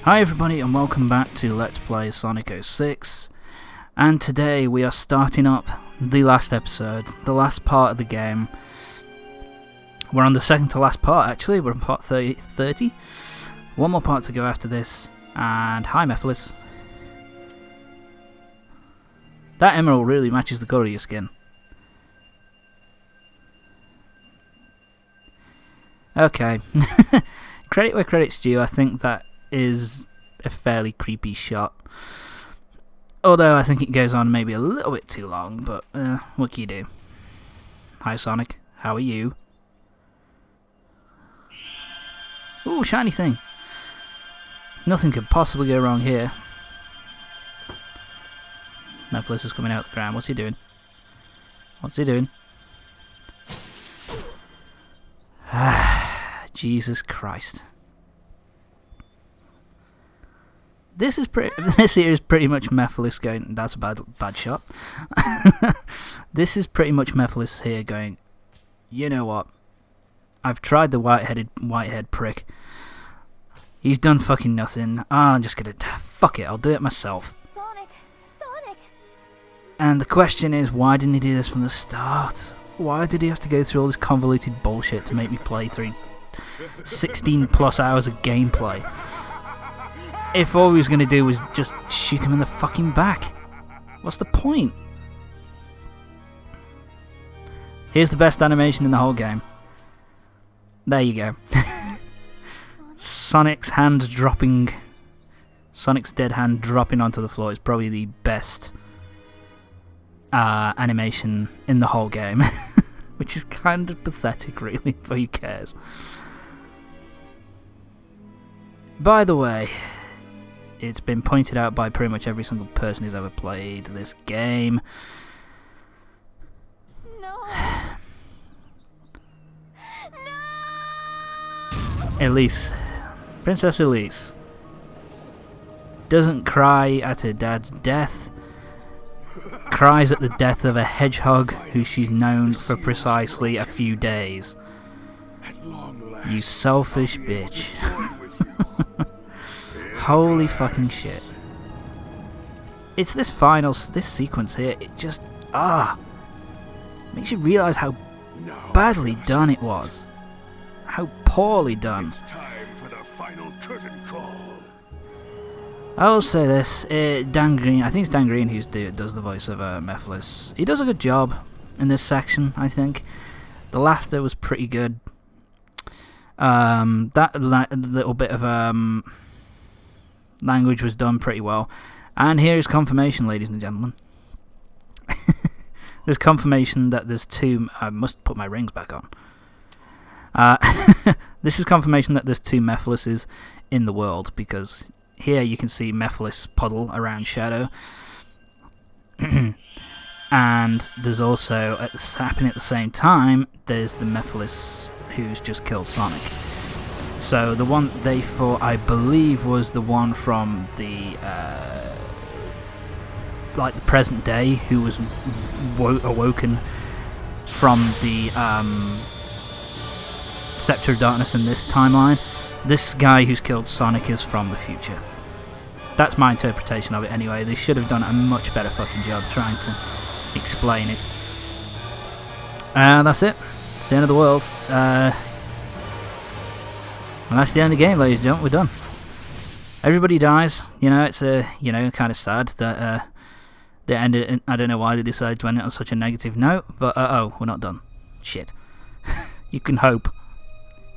Hi everybody and welcome back to Let's Play Sonic06, and today we are starting up the last episode, the last part of the game. We're on the second to last part actually, we're on part 30. One more part to go after this, and hi Mephiles. That emerald really matches the colour of your skin. Okay, credit where credit's due, I think that is a fairly creepy shot. Although I think it goes on maybe a little bit too long, but what can you do? Hi Sonic, how are you? Ooh, shiny thing. Nothing could possibly go wrong here. Mephiles is coming out of the ground. What's he doing? What's he doing? Jesus Christ. This here is pretty much Mephiles going. That's a bad shot. This is pretty much Mephiles here going. You know what? I've tried the whitehead prick. He's done fucking nothing. I'm just gonna fuck it. I'll do it myself. Sonic. And the question is, why didn't he do this from the start? Why did he have to go through all this convoluted bullshit to make me play through 16 plus hours of gameplay? If all he was going to do was just shoot him in the fucking back. What's the point? Here's the best animation in the whole game. There you go. Sonic's dead hand dropping onto the floor is probably the best animation in the whole game. Which is kind of pathetic really, but who cares? By the way, it's been pointed out by pretty much every single person who's ever played this game. No. Elise, Princess Elise, doesn't cry at her dad's death, cries at the death of a hedgehog who she's known for precisely a few days. You selfish bitch. Holy fucking shit. It's this sequence here, it just, makes you realise how badly done it was. How poorly done. It's time for the final curtain call. I will say this, Dan Green, I think it's Dan Green who does the voice of Mephiles. He does a good job in this section, I think. The laughter was pretty good. That little bit of language was done pretty well. And here is confirmation, ladies and gentlemen. There's confirmation that there's two... I must put my rings back on. This is confirmation that there's two Mephileses in the world, because here you can see Mephiles puddle around Shadow. And there's also, happening at the same time, there's the Mephiles who's just killed Sonic. So the one they fought, I believe, was the one from the like the present day, who was awoken from the Scepter of Darkness in this timeline. This guy who's killed Sonic is from the future. That's my interpretation of it anyway. They should have done a much better fucking job trying to explain it. And that's it. It's the end of the world. And that's the end of the game, ladies and gentlemen. We're done. Everybody dies. You know, it's kind of sad that they ended. I don't know why they decided to end it on such a negative note, but we're not done. Shit. You can hope.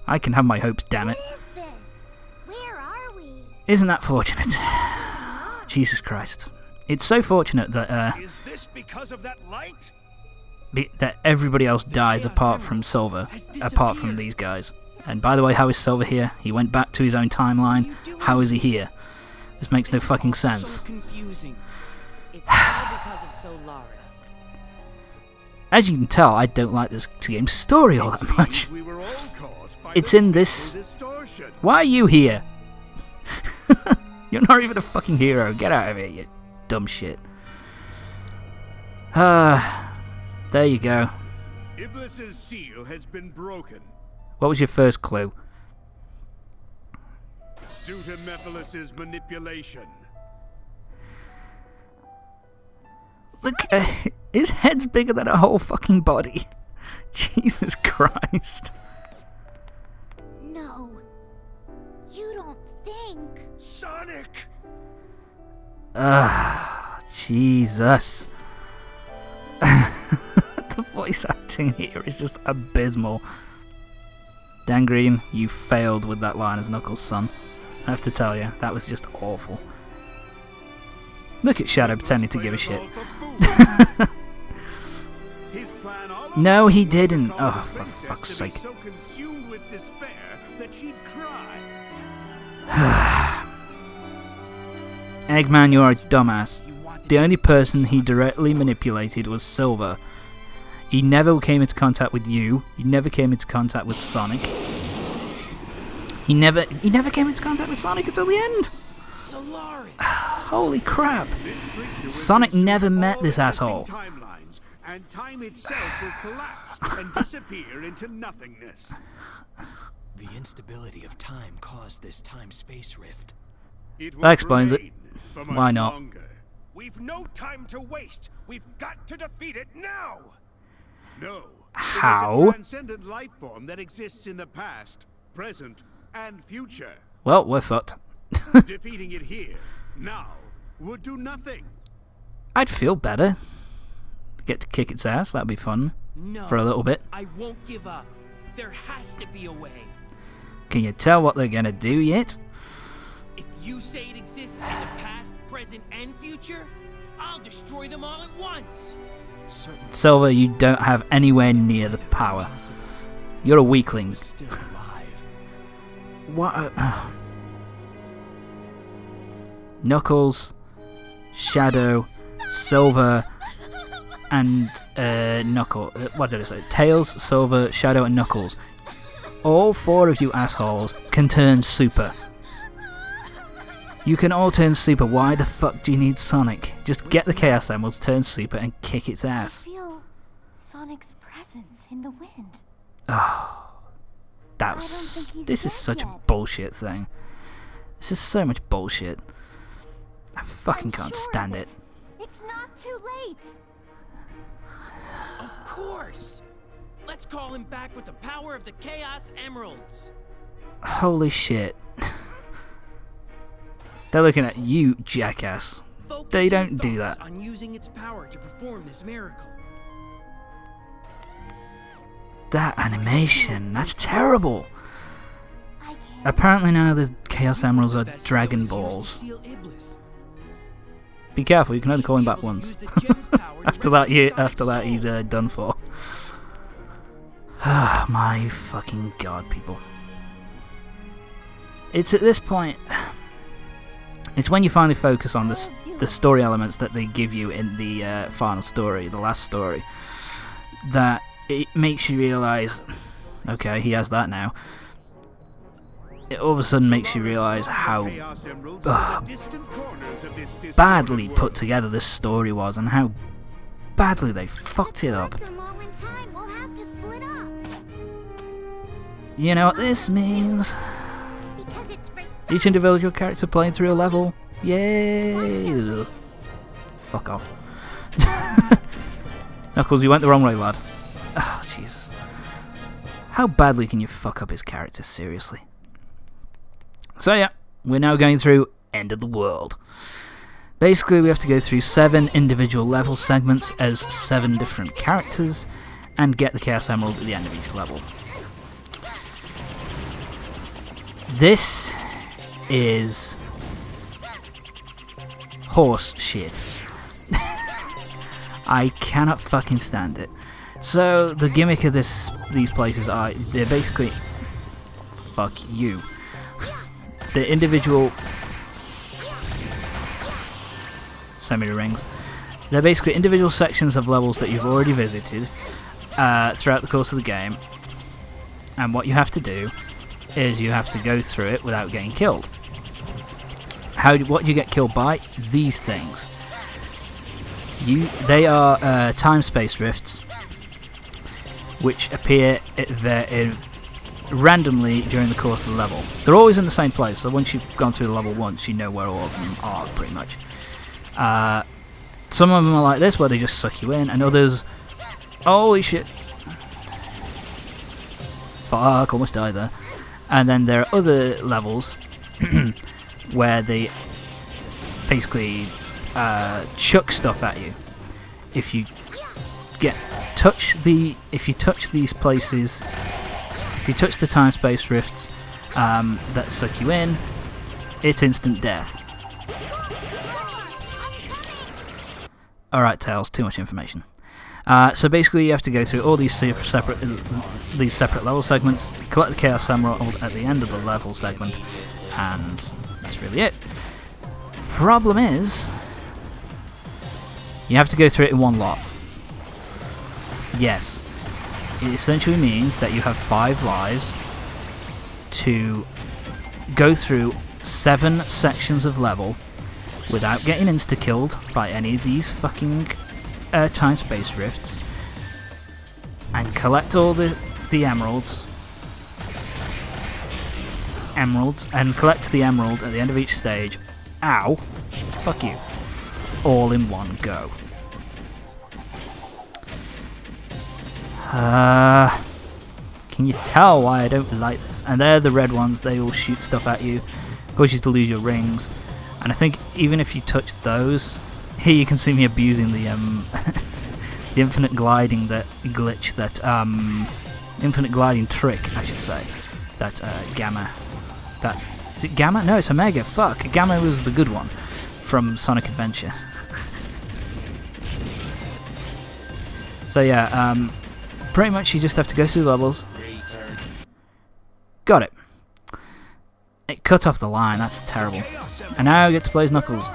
I can have my hopes, damn it. What is this? Where are we? Isn't that fortunate? Jesus Christ. It's so fortunate that Is this because of that light? that everybody else dies apart from Silver, apart from these guys. And by the way, how is Silver here? He went back to his own timeline. How is he here? This makes no fucking sense. So confusing. It's all because of Solaris. As you can tell, I don't like this game's story all that much. We were all caught by It's the in this... distortion. Why are you here? You're not even a fucking hero. Get out of here, you dumb shit. There you go. Iblis's seal has been broken. What was your first clue? Due to Mephilus's manipulation. Look, his head's bigger than a whole fucking body. Jesus Christ. No. You don't think. Sonic! Jesus. The voice acting here is just abysmal. Dan Green, you failed with that line as Knuckles' son. I have to tell you, that was just awful. Look at Shadow pretending to give a shit. No, he didn't. Oh, for fuck's sake. So consumed with despair that she'd cry. Eggman, you're a dumbass. The only person he directly manipulated was Silver. He never came into contact with you. He never came into contact with Sonic. He never came into contact with Sonic until the end. Holy crap. Sonic never met this asshole. Timelines, and time itself will collapse and disappear into nothingness. The instability of time caused this time-space rift. It will That explains it. remain for much Why not? longer. We've no time to waste. We've got to defeat it now. No. How? It is a transcendent life form that exists in the past, present, and future. Well, we're fucked. Defeating it here, now, would do nothing. I'd feel better. Get to kick its ass, that'd be fun. No, For a little bit. I won't give up. There has to be a way. Can you tell what they're gonna do yet? If you say it exists in the past, present, and future, I'll destroy them all at once. Certainly Silver, you don't have anywhere near the power. possible. You're a He weakling. was still alive. What? Knuckles, Shadow, Silver, and what did I say? Tails, Silver, Shadow, and Knuckles. All four of you assholes can turn super. You can all turn super. Why the fuck do you need Sonic? Just get the Chaos Emeralds, turn super, and kick its ass. Feel Sonic's presence in the wind. That was. think he's This is dead such a yet. bullshit thing. This is so much bullshit. I fucking I'm can't sure stand of it. It's not too late. Of course. Let's call him back with the power of the Chaos Emeralds. Holy shit. They're looking at you, jackass. Focus They your don't do thoughts that. on using its power to perform this miracle. That animation, that's terrible. I can't. Apparently now the Chaos Emeralds are Best Dragon was used to Balls. seal Iblis. Be careful, you can only Should call him be back able to once. use the gem's power to After that, rescue Sonic's after that, he's soul. done for. Ah, my fucking god, people. It's at this point. It's when you finally focus on the story elements that they give you in the final story, the last story, that it makes you realise, okay, he has that now. It all of a sudden makes you realise how Chaos Emeralds are the distant corners of this distorted badly world. put together this story was, and how badly they fucked it up. Them all in time. We'll have to split up. You know what this means? Because it's for Each individual character playing through a level. Yay! Fuck off. Knuckles, you went the wrong way, lad. Oh, Jesus. How badly can you fuck up his character, seriously? So yeah, we're now going through End of the World. Basically, we have to go through 7 individual level segments as 7 different characters, and get the Chaos Emerald at the end of each level. This is horse shit. I cannot fucking stand it. So the gimmick of these places are they're basically fuck you. The individual semi-rings. They're basically individual sections of levels that you've already visited throughout the course of the game, and what you have to do is you have to go through it without getting killed. What do you get killed by? These things. They are time-space rifts, which appear randomly during the course of the level. They're always in the same place, so once you've gone through the level once, you know where all of them are, pretty much. Some of them are like this, where they just suck you in, and others... Holy shit. Fuck, almost died there. And then there are other levels where they basically chuck stuff at you. If you touch these places, if you touch the time-space rifts that suck you in, it's instant death. Alright, Tails, too much information. So basically you have to go through all these separate level segments, collect the Chaos Emerald at the end of the level segment, and that's really it. Problem is, you have to go through it in one lot. Yes. It essentially means that you have 5 lives to go through 7 sections of level without getting insta-killed by any of these fucking time-space rifts, and collect all the emeralds, and collect the emerald at the end of each stage. Ow! Fuck you. All in one go. Can you tell why I don't like this? And they're the red ones, they all shoot stuff at you, cause you to lose your rings, and I think even if you touch those, here you can see me abusing the the infinite gliding infinite gliding trick, I should say, that Gamma, is it Gamma? No, it's Omega, fuck, Gamma was the good one from Sonic Adventure. So yeah, pretty much you just have to go through levels. Got it. It cut off the line, that's terrible. And now I get to play as Knuckles.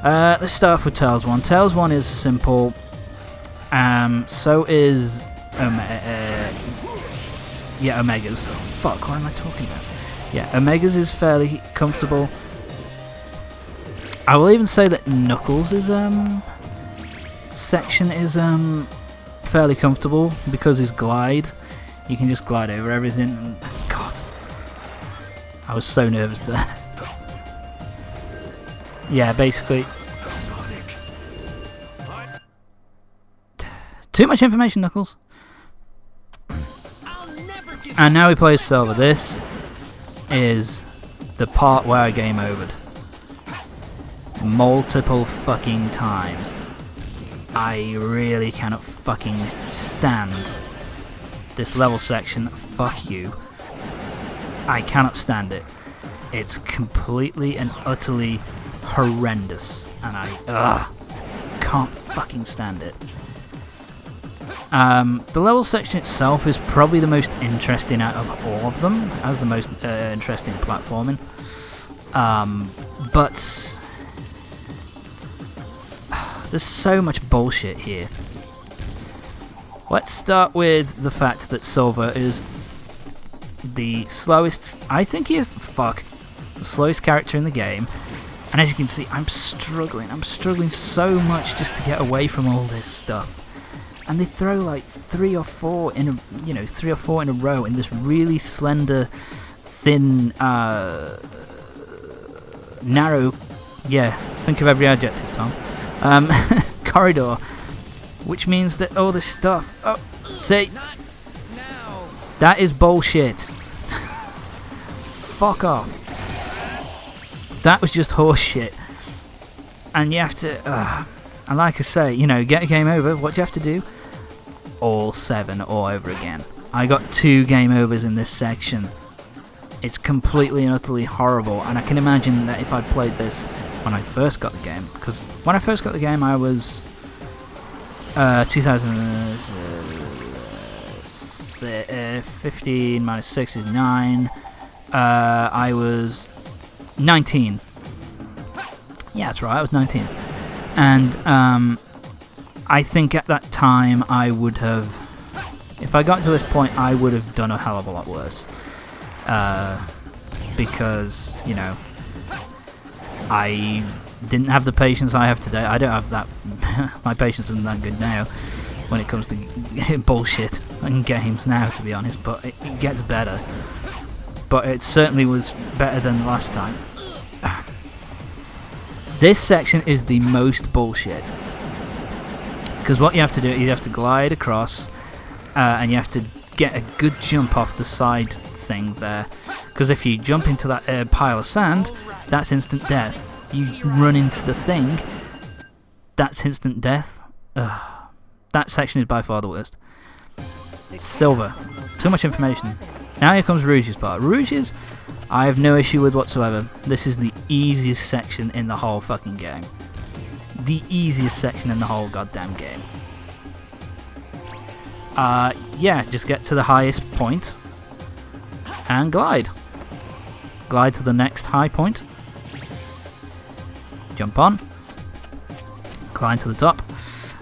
Let's start off with Tails 1. Tails 1 is simple. So is Omega's. Fuck, what am I talking about? Yeah, Omega's is fairly comfortable. I will even say that Knuckles' section is fairly comfortable because his glide, you can just glide over everything. And, God, I was so nervous there. Yeah, basically. Too much information, Knuckles. And now we play as Silver. This is the part where I game overed. Multiple fucking times. I really cannot fucking stand this level section. Fuck you. I cannot stand it. It's completely and utterly horrendous, and I can't fucking stand it. The level section itself is probably the most interesting out of all of them. It has the most interesting platforming, but there's so much bullshit here. Let's start with the fact that Silver is the slowest. I think he is the slowest character in the game. And as you can see, I'm struggling so much just to get away from all this stuff. And they throw like 3 or 4 in a row in this really slender, thin, narrow, yeah, think of every adjective, Tom, corridor, which means that all this stuff, see, that is bullshit. Fuck off. That was just horse shit. And you have to, and like I say, get a game over, what do you have to do? All 7 all over again. I got 2 game overs in this section. It's completely and utterly horrible, and I can imagine that if I played this when I first got the game, because when I first got the game I was 2015 minus 6 is 9. I was 19. Yeah, that's right, I was 19. And I think at that time I would have, if I got to this point, I would have done a hell of a lot worse. Because, I didn't have the patience I have today. I don't have that, my patience isn't that good now. when it comes to bullshit in games now, to be honest, but it gets better. But it certainly was better than last time. This section is the most bullshit. Because what you have to do, you have to glide across, and you have to get a good jump off the side thing there. Because if you jump into that pile of sand, that's instant death. You run into the thing, that's instant death. That section is by far the worst. Silver. Too much information. Now here comes Rouge's part. Rouge's, I have no issue with whatsoever. This is the easiest section in the whole fucking game. The easiest section in the whole goddamn game. Yeah, just get to the highest point and glide. Glide to the next high point. Jump on. Climb to the top.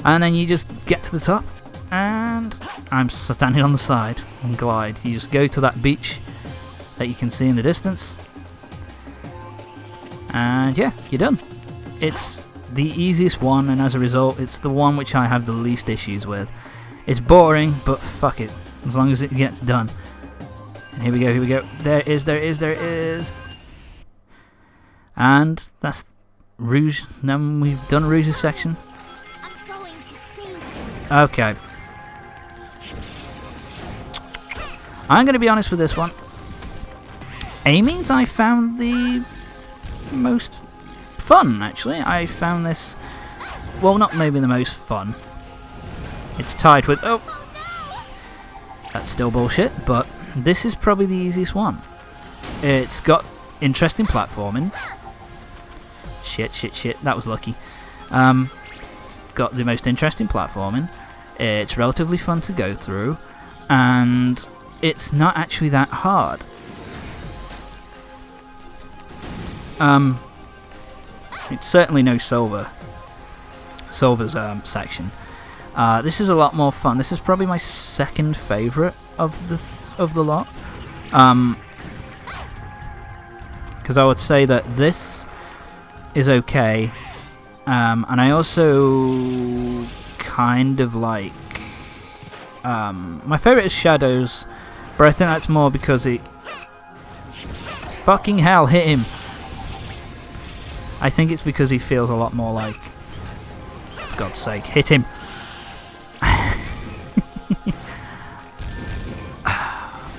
And then you just get to the top. And I'm standing on the side and glide. You just go to that beach that you can see in the distance. And yeah, you're done. It's the easiest one, and as a result, it's the one which I have the least issues with. It's boring, but fuck it, as long as it gets done. And here we go. There it is. And that's Rouge. Then we've done Rouge's section. I'm going to see. Okay. I'm going to be honest with this one. Amy's I found the most fun, actually. I found this, well, not maybe the most fun. It's tied with, oh, that's still bullshit, but this is probably the easiest one. It's got interesting platforming. Shit, that was lucky. It's got the most interesting platforming. It's relatively fun to go through, and it's not actually that hard. It's certainly no Silver's section. This is a lot more fun. This is probably my second favourite of the lot. Because I would say that this is okay, and I also kind of like. My favourite is Shadows, but I think that's more because it. Fucking hell, hit him! I think it's because he feels a lot more like. For God's sake, hit him!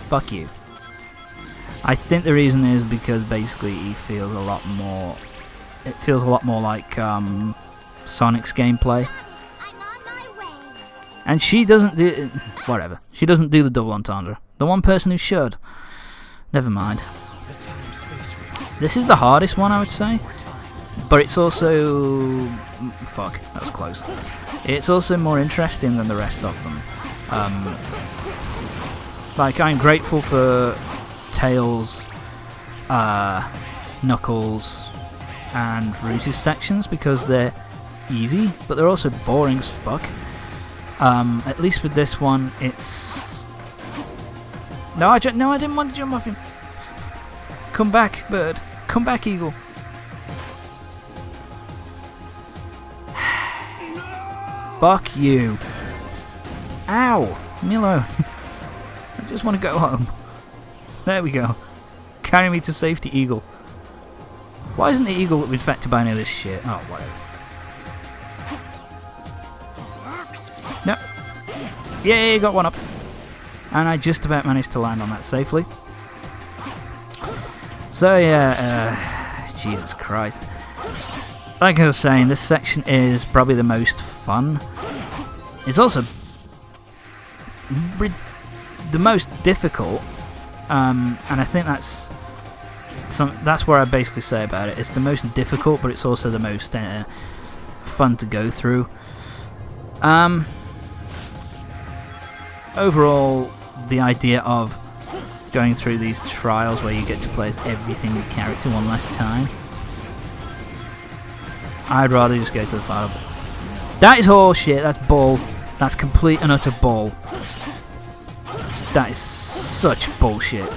Fuck you. I think the reason is because basically he feels a lot more. It feels a lot more like Sonic's gameplay. I'm on my way. And she doesn't do. Whatever. She doesn't do the double entendre. The one person who should. Never mind. This is the hardest one, I would say. But it's also. Fuck, that was close. It's also more interesting than the rest of them. Like, I'm grateful for Tails, Knuckles, and Rouge's sections because they're easy, but they're also boring as fuck. At least with this one, it's. No, I didn't want to jump off him. Come back, bird. Come back, eagle. Fuck you. Ow! Leave me alone. I just want to go home. There we go. Carry me to safety, eagle. Why isn't the eagle infected by any of this shit? Oh, whatever. No. Yay, got one up. And I just about managed to land on that safely. So yeah, Jesus Christ. Like I was saying, this section is probably the most fun. It's also the most difficult, and I think that's where I basically say about it. It's the most difficult, but it's also the most fun to go through. Overall, the idea of going through these trials where you get to play as every single character one last time, I'd rather just go to the final. That is horseshit. That's bull. That's complete and utter bull. That is such bullshit.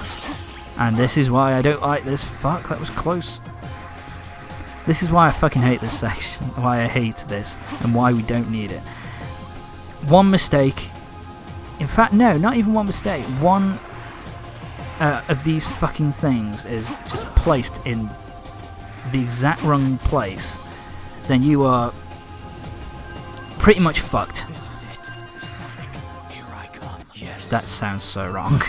And this is why I don't like this. Fuck, that was close. This is why I fucking hate this section. Why I hate this. And why we don't need it. One mistake. In fact, no, not even one mistake. One of these fucking things is just placed in the exact wrong place, then you are pretty much fucked. This is it. Sonic, here I come. Yes. That sounds so wrong.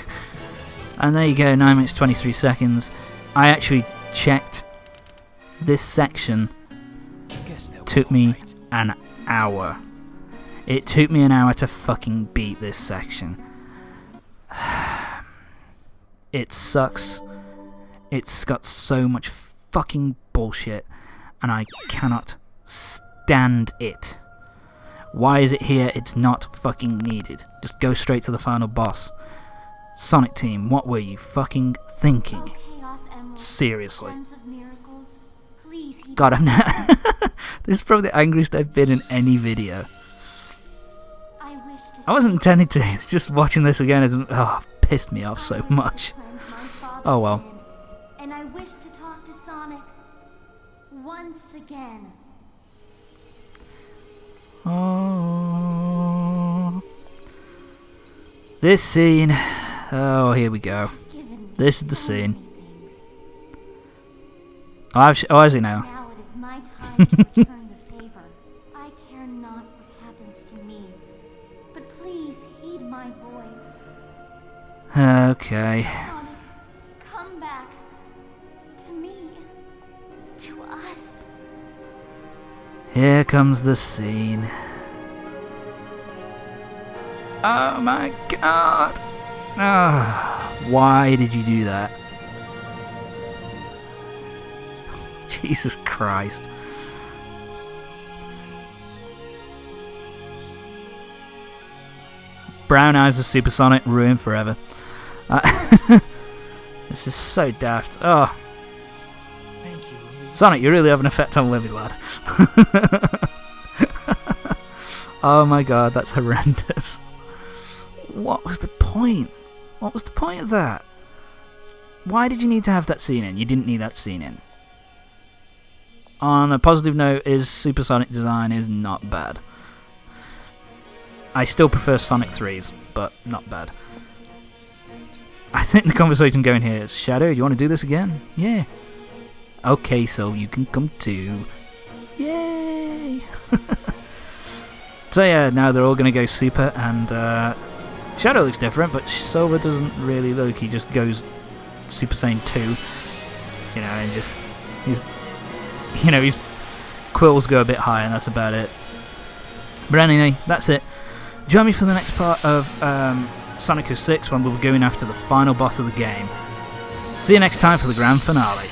And there you go, 9 minutes 23 seconds. I actually checked. This section Guess that was took me alright. an hour. It took me an hour to fucking beat this section. It sucks. It's got so much fucking bullshit, and I cannot stand it. Why is it here? It's not fucking needed. Just go straight to the final boss. Sonic Team, what were you fucking thinking? Chaos Emeralds, Seriously. gems of miracles, please heed God, I'm not. This is probably the angriest I've been in any video. I wish to I wasn't see intending to. It's just watching this again has pissed me off so much. Oh well. And I wish to talk to Sonic once again. Oh. This scene. Oh, here we go. Given me This is the so scene. many things. Oh, is he now? Now it is my time to return the favor. I care not what happens to me, but please heed my voice. Okay. Sonic, come back to me, to us. Here comes the scene. Oh my god! Ah, why did you do that? Jesus Christ. Brown eyes of Supersonic ruined forever. This is so daft. Oh, Thank you, Elise. Sonic, you really have an effect on Libby, lad. Oh my god, that's horrendous. What was the point? What was the point of that? Why did you need to have that scene in? You didn't need that scene in. On a positive note, his Supersonic design is not bad. I still prefer Sonic 3's, but not bad. I think the conversation going here is, Shadow, do you want to do this again? Yeah. Okay, so you can come too. Yay! So yeah, now they're all going to go super, and Shadow looks different, but Silver doesn't really look. He just goes Super Saiyan 2, you know, and just his quills go a bit higher, and that's about it. But anyway, that's it. Join me for the next part of Sonic 06 when we'll be going after the final boss of the game. See you next time for the grand finale.